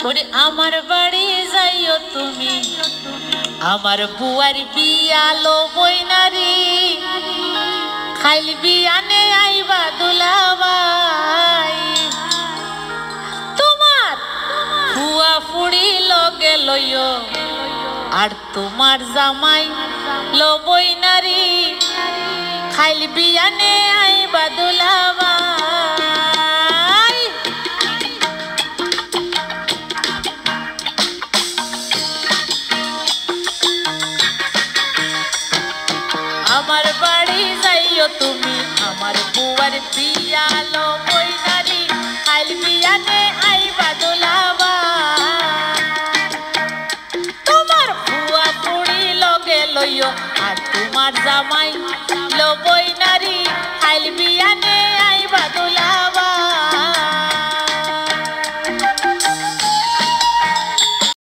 ওরে আমার বাড়ি যাইও তুমি, আমার বুয়ার বিয়া লবই নারী, খাইল বিয়ানে আইবা দুলাভাই। তোমার বুয়া ফুড়ি লগে লইও, আর তোমার জামাই লবই নারী, খাইল বিয়ানে আইবা দুলাভাই। আমার বাড়ি যাইও তুমি, আমার বুয়ার বিয়া লবই নারী, খাইল বিয়া